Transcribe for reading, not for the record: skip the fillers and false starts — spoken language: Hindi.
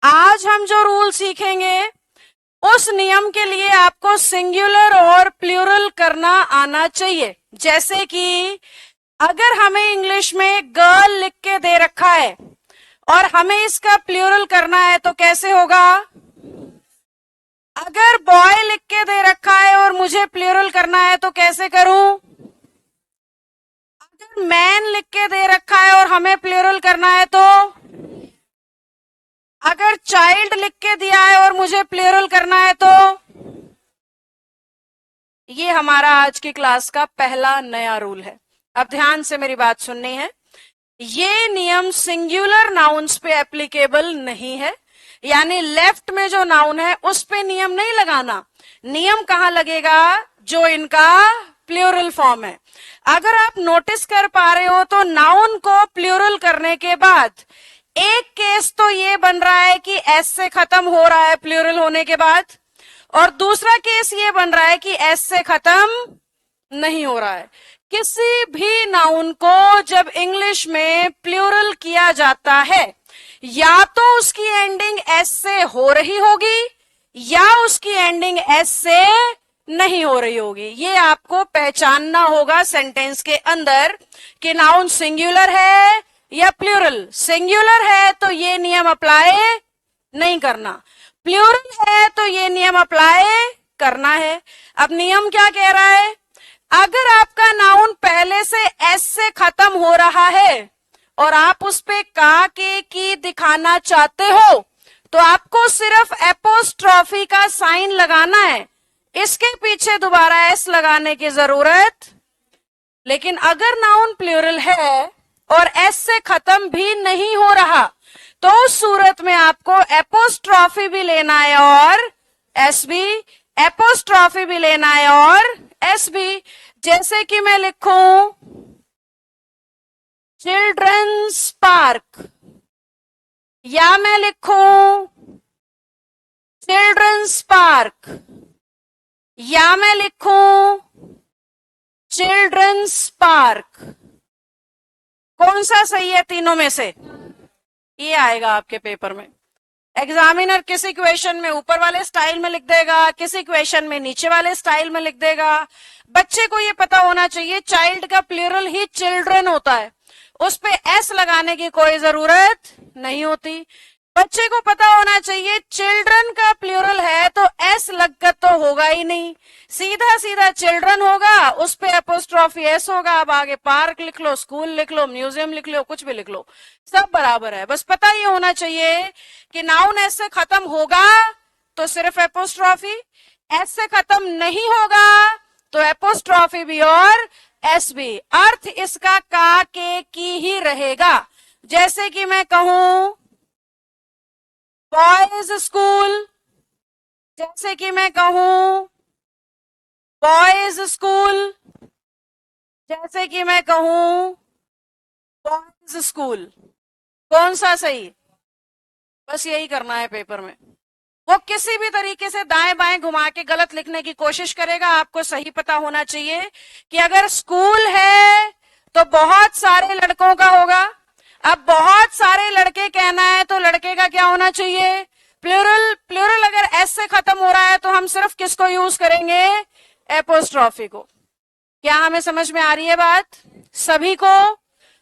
आज हम जो रूल सीखेंगे उस नियम के लिए आपको सिंगुलर और प्लूरल करना आना चाहिए। जैसे कि अगर हमें इंग्लिश में गर्ल लिख के दे रखा है और हमें इसका प्लूरल करना है तो कैसे होगा? अगर बॉय लिख के दे रखा है और मुझे प्लूरल करना है तो कैसे करूं? अगर मैन लिख के दे रखा है और हमें प्लूरल करना है तो? अगर चाइल्ड लिख के दिया है और मुझे प्लूरल करना है तो? ये हमारा आज की क्लास का पहला नया रूल है। अब ध्यान से मेरी बात सुननी है। ये नियम सिंगुलर नाउन्स पे एप्लीकेबल नहीं है, यानी लेफ्ट में जो नाउन है उस पे नियम नहीं लगाना। नियम कहां लगेगा? जो इनका प्लूरल फॉर्म है। अगर आप नोटिस कर पा रहे हो तो नाउन को प्लूरल करने के बाद एक केस तो ये बन रहा है कि एस से खत्म हो रहा है प्लूरल होने के बाद, और दूसरा केस ये बन रहा है कि एस से खत्म नहीं हो रहा है। किसी भी नाउन को जब इंग्लिश में प्लूरल किया जाता है या तो उसकी एंडिंग एस से हो रही होगी या उसकी एंडिंग एस से नहीं हो रही होगी। ये आपको पहचानना होगा सेंटेंस के अंदर कि नाउन सिंगुलर है या प्लूरल। सिंगुलर है तो ये नियम अप्लाई नहीं करना, प्लूरल है तो ये नियम अप्लाई करना है। अब नियम क्या कह रहा है? अगर आपका नाउन पहले से एस से खत्म हो रहा है और आप उस पे का के की दिखाना चाहते हो तो आपको सिर्फ एपोस्ट्रॉफी का साइन लगाना है, इसके पीछे दोबारा एस लगाने की जरूरत। लेकिन अगर नाउन प्लूरल है और एस से खत्म भी नहीं हो रहा तो उस सूरत में आपको एपोस्ट्रॉफी भी लेना है और एस भी, एपोस्ट्रॉफी भी लेना है और एस भी। जैसे कि मैं लिखूं चिल्ड्रंस पार्क, या मैं लिखूं चिल्ड्रंस पार्क, या मैं लिखूं चिल्ड्रंस पार्क। कौन सा सही है तीनों में से? ये आएगा आपके पेपर में। एग्जामिनर किसी क्वेश्चन में ऊपर वाले स्टाइल में लिख देगा, किसी क्वेश्चन में नीचे वाले स्टाइल में लिख देगा। बच्चे को ये पता होना चाहिए चाइल्ड का प्लूरल ही चिल्ड्रन होता है, उस पे एस लगाने की कोई जरूरत नहीं होती। बच्चे को पता होना चाहिए चिल्ड्रन का प्लूरल है तो एस लगकर तो होगा ही नहीं, सीधा सीधा चिल्ड्रन होगा, उस पे एपोस्ट्रॉफी एस होगा। अब आगे पार्क लिख लो, स्कूल लिख लो, म्यूजियम लिख लो, कुछ भी लिख लो, सब बराबर है। बस पता ये होना चाहिए कि नाउन एस से खत्म होगा तो सिर्फ एपोस्ट्रॉफी, एस से खत्म नहीं होगा तो एपोस्ट्रॉफी भी और एस भी। अर्थ इसका का के की ही रहेगा। जैसे कि मैं कहूं बॉयज स्कूल, जैसे कि मैं कहूं बॉयज स्कूल, जैसे कि मैं कहूं बॉयज स्कूल। कौन सा सही? बस यही करना है पेपर में। वो किसी भी तरीके से दाएं बाएं घुमा के गलत लिखने की कोशिश करेगा, आपको सही पता होना चाहिए कि अगर स्कूल है तो बहुत सारे लड़कों का होगा। अब बहुत सारे लड़के कहना है तो लड़के का क्या होना चाहिए? प्लूरल। प्लूरल अगर एस से खत्म हो रहा है तो हम सिर्फ किसको यूज करेंगे? एपोस्ट्रॉफी को। क्या हमें समझ में आ रही है बात सभी को?